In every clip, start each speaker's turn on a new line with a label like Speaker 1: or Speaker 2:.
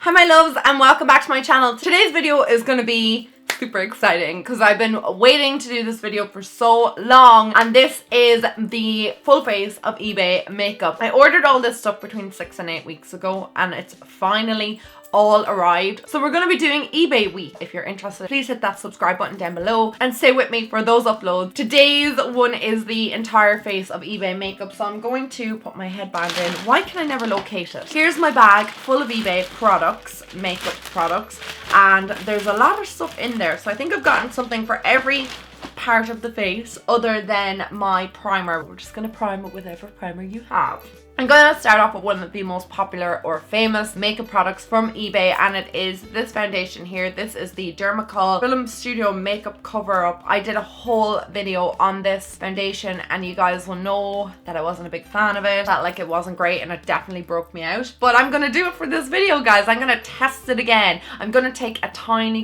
Speaker 1: Hi my loves and welcome back to my channel. Today's video is going to be super exciting because I've been waiting to do this video for so long, and this is the full face of eBay makeup. I ordered all this stuff between 6 and 8 weeks ago and it's finally all arrived. So we're going to be doing eBay week. If you're interested, please hit that subscribe button down below and stay with me for those uploads. Today's one is the entire face of eBay makeup, so I'm going to put my headband in. Why can I never locate it? Here's my bag full of eBay products, makeup products, and there's a lot of stuff in there, so I think I've gotten something for every part of the face other than my primer. We're just going to prime it with whatever primer you have. I'm going to start off with one of the most popular or famous makeup products from eBay, and it is this foundation here. This is the DramaticMAC Film Studio Makeup Cover Up. I did a whole video on this foundation and you guys will know that I wasn't a big fan of it. Felt like it wasn't great and it definitely broke me out. But I'm going to do it for this video, guys. I'm going to test it again. I'm going to take a tiny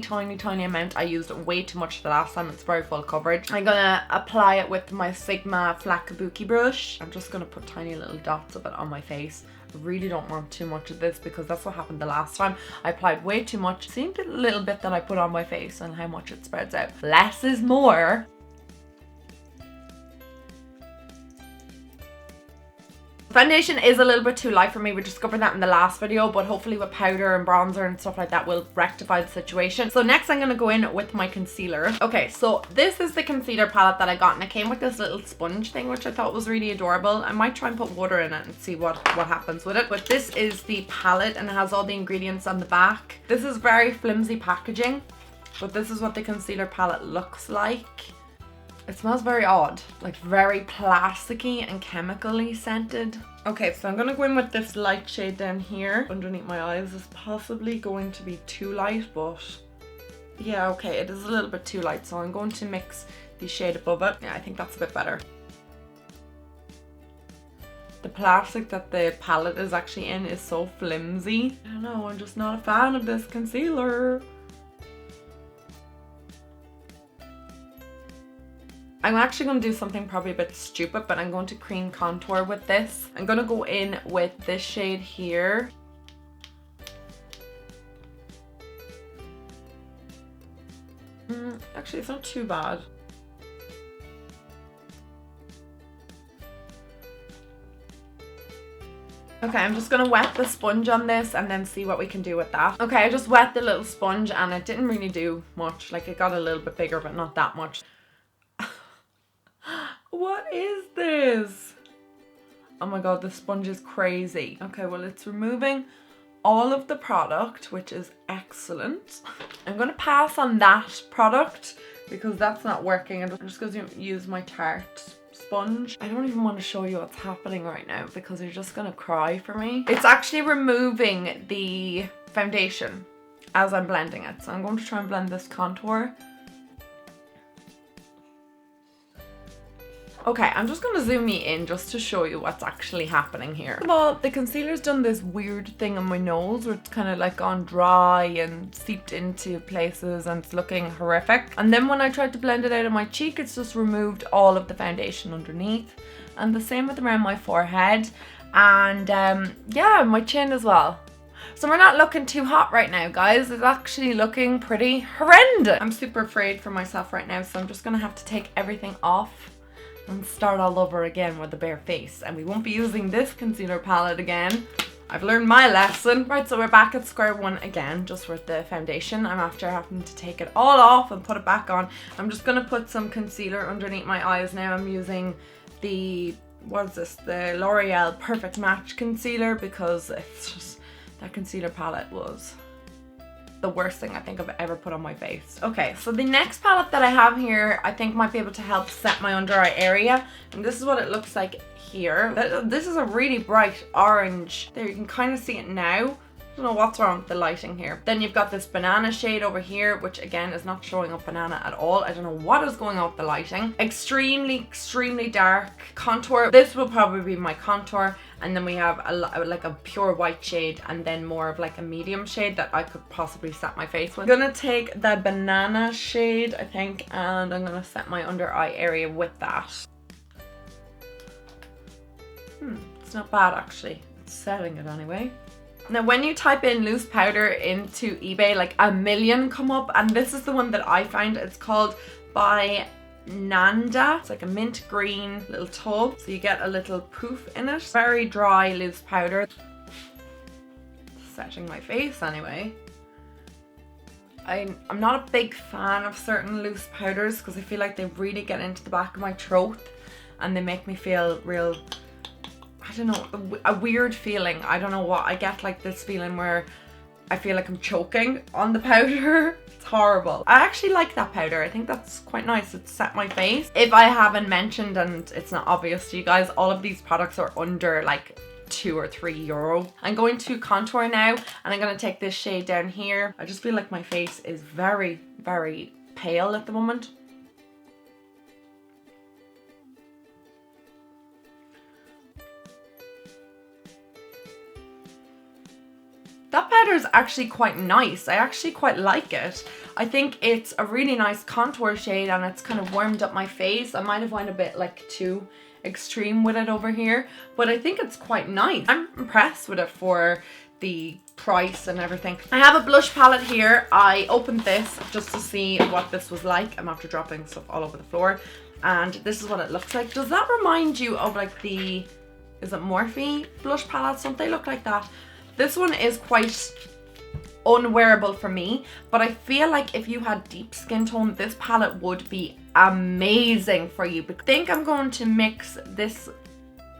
Speaker 1: amount. I used way too much the last time. It's very full coverage. I'm going to apply it with my Sigma flat kabuki brush. I'm just going to put tiny little dots of it on my face. I really don't want too much of this because that's what happened the last time. I applied way too much. See the little bit that I put on my face and how much it spreads out. Less is more. Foundation is a little bit too light for me. We discovered that in the last video, but hopefully with powder and bronzer and stuff like that will rectify the situation. So next I'm going to go in with my concealer. Okay, so this is the concealer palette that I got, and it came with this little sponge thing which I thought was really adorable. I might try and put water in it and see what happens with it. But this is the palette and it has all the ingredients on the back. This is very flimsy packaging, but this is what the concealer palette looks like. It smells very odd, like very plasticky and chemically scented. Okay, so I'm going to go in with this light shade down here underneath my eyes. It's possibly going to be too light, but yeah, okay, it is a little bit too light, so I'm going to mix the shade above it. Yeah, I think that's a bit better. The plastic that the palette is actually in is so flimsy. I don't know, I'm just not a fan of this concealer. I'm actually going to do something probably a bit stupid, but I'm going to cream contour with this. I'm going to go in with this shade here. Actually, it's not too bad. Okay, I'm just going to wet the sponge on this and then see what we can do with that. Okay, I just wet the little sponge and it didn't really do much. Like, it got a little bit bigger, but not that much. What is this? Oh my god, the sponge is crazy. Okay, well, it's removing all of the product, which is excellent. I'm going to pass on that product because that's not working. I'm just going to use my Tarte sponge. I don't even want to show you what's happening right now because you're just going to cry for me. It's actually removing the foundation as I'm blending it. So I'm going to try and blend this contour. Okay, I'm just going to zoom me in just to show you what's actually happening here. First of all, the concealer's done this weird thing on my nose where it's kind of like gone dry and seeped into places and it's looking horrific. And then when I tried to blend it out of my cheek, it's just removed all of the foundation underneath. And the same with around my forehead and yeah, my chin as well. So we're not looking too hot right now, guys. It's actually looking pretty horrendous. I'm super afraid for myself right now, so I'm just going to have to take everything off and start all over again with a bare face, and we won't be using this concealer palette again. I've learned my lesson. Right, so we're back at square one again, just with the foundation. I'm after having to take it all off and put it back on. I'm just gonna put some concealer underneath my eyes now. I'm using the, what is this, the L'Oreal Perfect Match concealer because it's just, that concealer palette was the worst thing I think I've ever put on my face. Okay, so the next palette that I have here I think might be able to help set my under eye area, and this is what it looks like here. This is a really bright orange. There, you can kind of see it now. I don't know what's wrong with the lighting here. Then you've got this banana shade over here, which again is not showing up banana at all. I don't know what is going on with the lighting. Extremely dark contour. This will probably be my contour. And then we have like a pure white shade and then more of like a medium shade that I could possibly set my face with. I'm gonna take the banana shade, I think, and I'm gonna set my under eye area with that. It's not bad actually. It's setting it anyway. Now when you type in loose powder into eBay, like a million come up, and this is the one that I found. It's called by Nanda. It's like a mint green little tub, so you get a little poof in it. Very dry loose powder. Setting my face anyway. I'm not a big fan of certain loose powders because I feel like they really get into the back of my throat and they make me feel real, I don't know, a weird feeling. I don't know what, I get like this feeling where I feel like I'm choking on the powder. It's horrible. I actually like that powder. I think that's quite nice. It's set my face. If I haven't mentioned, and it's not obvious to you guys, all of these products are under like €2 or €3. I'm going to contour now, and I'm going to take this shade down here. I just feel like my face is very, very pale at the moment. That powder is actually quite nice. I actually quite like it. I think it's a really nice contour shade, and it's kind of warmed up my face. I might have went a bit like too extreme with it over here, but I think it's quite nice. I'm impressed with it for the price and everything. I have a blush palette here. I opened this just to see what this was like. I'm after dropping stuff all over the floor, and this is what it looks like. Does that remind you of like the, is it Morphe blush palettes? Don't they look like that? This one is quite unwearable for me, but I feel like if you had deep skin tone, this palette would be amazing for you. But I think I'm going to mix this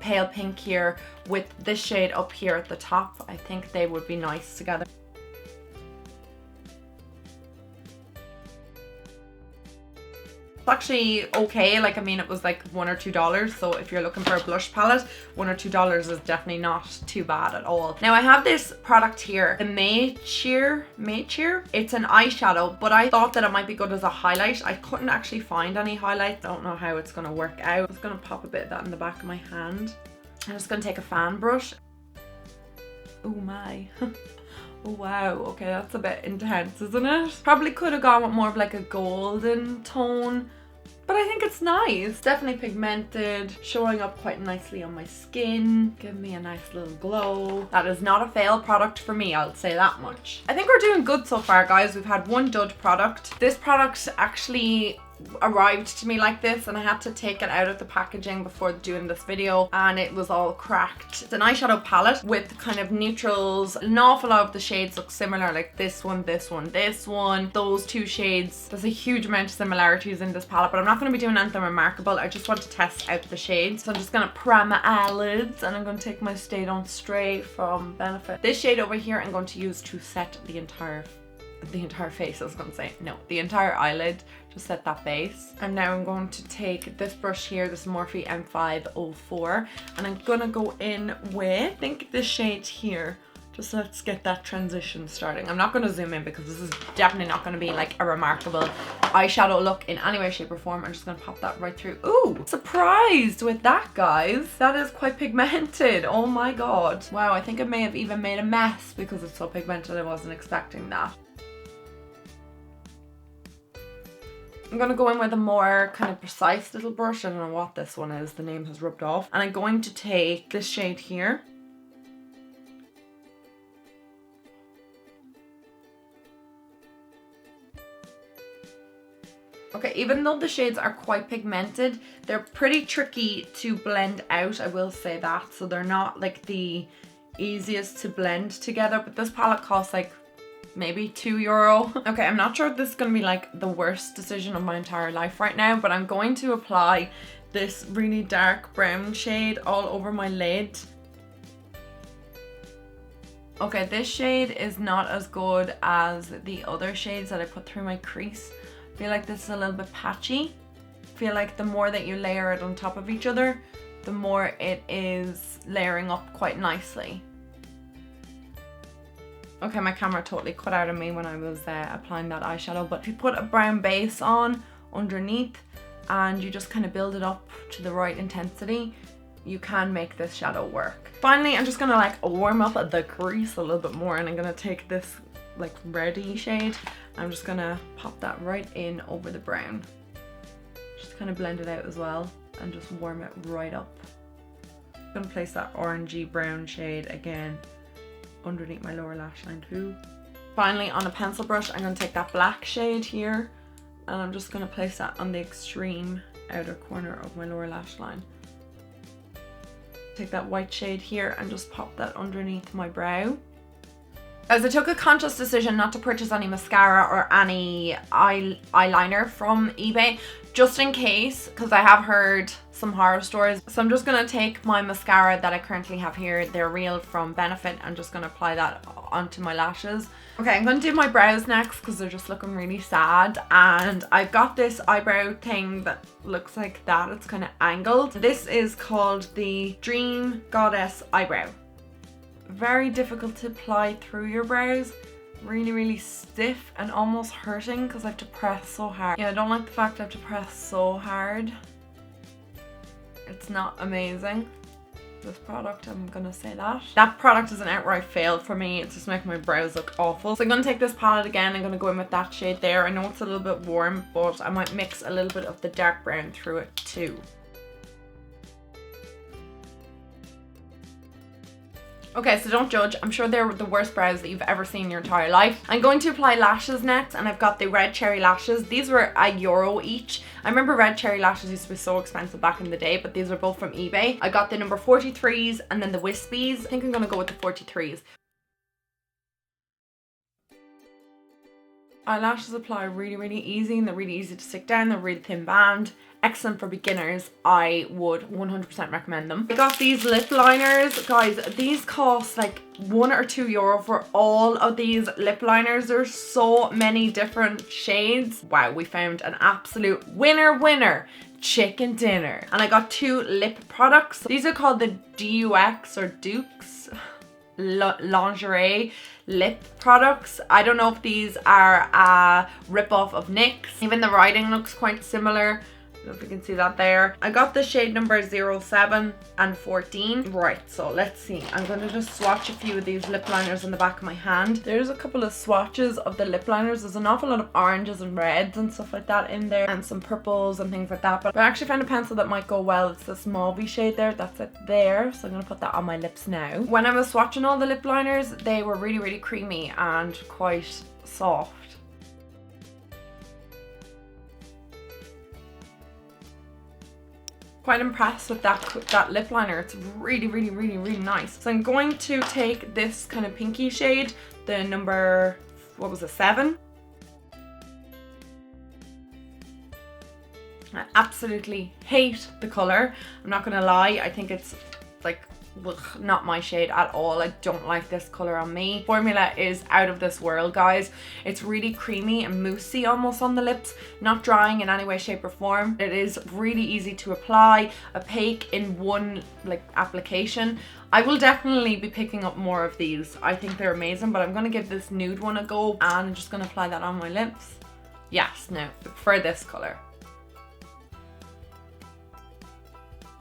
Speaker 1: pale pink here with this shade up here at the top. I think they would be nice together. It's actually okay. Like, I mean, it was like $1 or $2, so if you're looking for a blush palette, $1 or $2 is definitely not too bad at all. Now I have this product here, the Made-Cheer. It's an eyeshadow, but I thought that it might be good as a highlight. I couldn't actually find any highlights. Don't know how it's gonna work out. I'm just gonna pop a bit of that in the back of my hand. I'm just gonna take a fan brush. Oh my. Oh wow, okay, that's a bit intense, isn't it? Probably could have gone with more of like a golden tone, but I think it's nice. Definitely pigmented, showing up quite nicely on my skin. Give me a nice little glow. That is not a fail product for me, I'll say that much. I think we're doing good so far, guys. We've had one dud product. This product actually arrived to me like this, and I had to take it out of the packaging before doing this video, and it was all cracked. It's an eyeshadow palette with kind of neutrals. An awful lot of the shades look similar, like this one, this one, this one, those two shades. There's a huge amount of similarities in this palette, but I'm not going to be doing anything remarkable. I just want to test out the shades. So I'm just going to prime my eyelids, and I'm going to take my Stay On Stray from Benefit. This shade over here I'm going to use to set the entire face. I was going to say, no, the entire eyelid, just set that base. And now I'm going to take this brush here, this Morphe M504, and I'm going to go in with, I think, this shade here. Just let's get that transition starting. I'm not going to zoom in because this is definitely not going to be like a remarkable eyeshadow look in any way, shape or form. I'm just going to pop that right through. Ooh, surprised with that, guys. That is quite pigmented. Oh my god. Wow, I think I may have even made a mess because it's so pigmented. I wasn't expecting that. I'm going to go in with a more kind of precise little brush. I don't know what this one is. The name has rubbed off. And I'm going to take this shade here. Okay, even though the shades are quite pigmented, they're pretty tricky to blend out, I will say that. So they're not like the easiest to blend together, but this palette costs like maybe €2. Okay, I'm not sure if this is going to be like the worst decision of my entire life right now, but I'm going to apply this really dark brown shade all over my lid. Okay, this shade is not as good as the other shades that I put through my crease. I feel like this is a little bit patchy. I feel like the more that you layer it on top of each other, the more it is layering up quite nicely. Okay, my camera totally cut out of me when I was applying that eyeshadow, but if you put a brown base on underneath and you just kind of build it up to the right intensity, you can make this shadow work. Finally, I'm just gonna like warm up the crease a little bit more, and I'm gonna take this like reddy shade. I'm just gonna pop that right in over the brown. Just kind of blend it out as well and just warm it right up. I'm gonna place that orangey brown shade again underneath my lower lash line too. Finally, on a pencil brush, I'm going to take that black shade here and I'm just going to place that on the extreme outer corner of my lower lash line. Take that white shade here and just pop that underneath my brow. As I took a conscious decision not to purchase any mascara or any eyeliner from eBay, just in case, because I have heard some horror stories. So I'm just going to take my mascara that I currently have here, they're real from Benefit, and just going to apply that onto my lashes. Okay, I'm going to do my brows next because they're just looking really sad, and I've got this eyebrow thing that looks like that. It's kind of angled. This is called the Dream Goddess Eyebrow. Very difficult to apply through your brows. Really stiff and almost hurting because I have to press so hard. Yeah, I don't like the fact I have to press so hard. It's not amazing, this product, I'm gonna say that. That product is an outright fail for me. It's just making my brows look awful. So I'm gonna take this palette again. I'm gonna go in with that shade there. I know it's a little bit warm, but I might mix a little bit of the dark brown through it too. Okay, so don't judge. I'm sure they're the worst brows that you've ever seen in your entire life. I'm going to apply lashes next, and I've got the red cherry lashes. These were €1 each. I remember red cherry lashes used to be so expensive back in the day, but these are both from eBay. I got the number 43s and then the wispies. I think I'm gonna go with the 43s. Eyelashes apply really easy, and they're really easy to stick down. They're really thin band. Excellent for beginners. I would 100% recommend them. I got these lip liners. Guys, these cost like €1 or €2 for all of these lip liners. There's so many different shades. Wow, we found an absolute winner. Chicken dinner. And I got 2 lip products. These are called the DUX or Dukes lingerie lip products. I don't know if these are a rip-off of NYX. Even the writing looks quite similar. I don't know if you can see that there. I got the shade number 07 and 14. Right, so let's see. I'm going to just swatch a few of these lip liners on the back of my hand. There's a couple of swatches of the lip liners. There's an awful lot of oranges and reds and stuff like that in there, and some purples and things like that. But I actually found a pencil that might go well. It's this mauvey shade there. That's it there. So I'm going to put that on my lips now. When I was swatching all the lip liners, they were really creamy and quite soft. Quite impressed with that lip liner. It's really nice. So I'm going to take this kind of pinky shade, the number, what was it, 7. I absolutely hate the color. I'm not gonna lie. I think it's like not my shade at all. I don't like this color on me. Formula is out of this world, guys. It's really creamy and moussey almost on the lips, not drying in any way, shape or form. It is really easy to apply, opaque in one like application. I will definitely be picking up more of these. I think they're amazing, but I'm gonna give this nude one a go, and I'm just gonna apply that on my lips. Yes, no, for this color.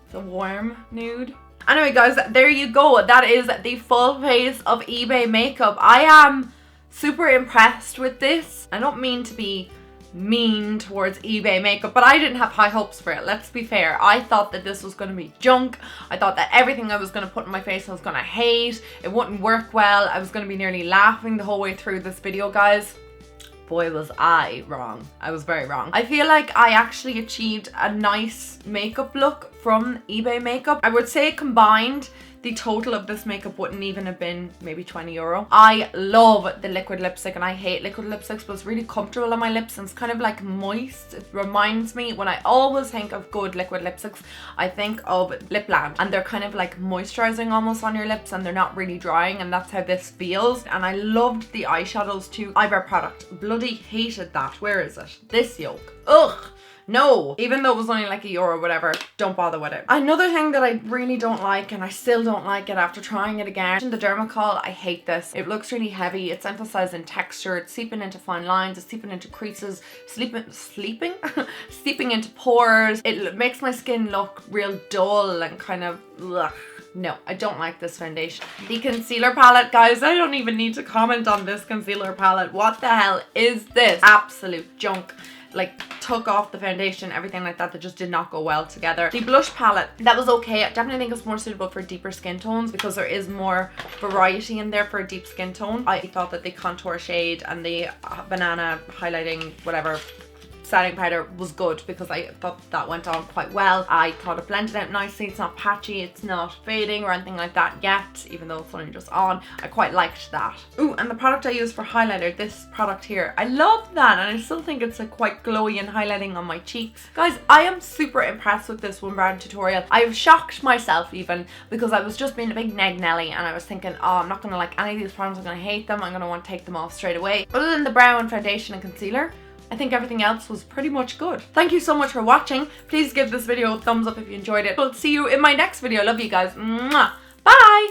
Speaker 1: It's a warm nude. Anyway guys, there you go. That is the full face of eBay makeup. I am super impressed with this. I don't mean to be mean towards eBay makeup, but I didn't have high hopes for it. Let's be fair. I thought that this was going to be junk. I thought that everything I was going to put in my face I was going to hate. It wouldn't work well. I was going to be nearly laughing the whole way through this video, guys. Boy, was I wrong. I was very wrong. I feel like I actually achieved a nice makeup look from eBay makeup. I would say combined, the total of this makeup wouldn't even have been maybe €20. I love the liquid lipstick, and I hate liquid lipsticks, but it's really comfortable on my lips and it's kind of like moist. It reminds me, when I always think of good liquid lipsticks, I think of Lipland, and they're kind of like moisturizing almost on your lips and they're not really drying, and that's how this feels. And I loved the eyeshadows too. Eyebrow product, bloody hated that. Where is it? This yolk. Ugh. No, even though it was only like €1 or whatever, don't bother with it. Another thing that I really don't like, and I still don't like it after trying it again, the Dermacol, I hate this. It looks really heavy. It's emphasizing texture. It's seeping into fine lines. It's seeping into creases. Seeping into pores. It makes my skin look real dull and kind of ugh. No, I don't like this foundation. The concealer palette, guys, I don't even need to comment on this concealer palette. What the hell is this? Absolute junk. Like, took off the foundation, everything like that, that just did not go well together. The blush palette, that was okay. I definitely think it's more suitable for deeper skin tones because there is more variety in there for a deep skin tone. I thought that the contour shade and the banana highlighting, whatever, setting powder was good because I thought that went on quite well. I thought it blended out nicely. It's not patchy, it's not fading or anything like that yet, even though it's only just on. I quite liked that. Ooh, and the product I use for highlighter, this product here, I love that, and I still think it's like quite glowy and highlighting on my cheeks. Guys, I am super impressed with this one brand tutorial. I've shocked myself even because I was just being a big neg Nelly and I was thinking, oh, I'm not gonna like any of these products, I'm gonna hate them, I'm gonna want to take them off straight away. Other than the brow and foundation and concealer, I think everything else was pretty much good. Thank you so much for watching. Please give this video a thumbs up if you enjoyed it. I'll see you in my next video. Love you guys. Mwah. Bye!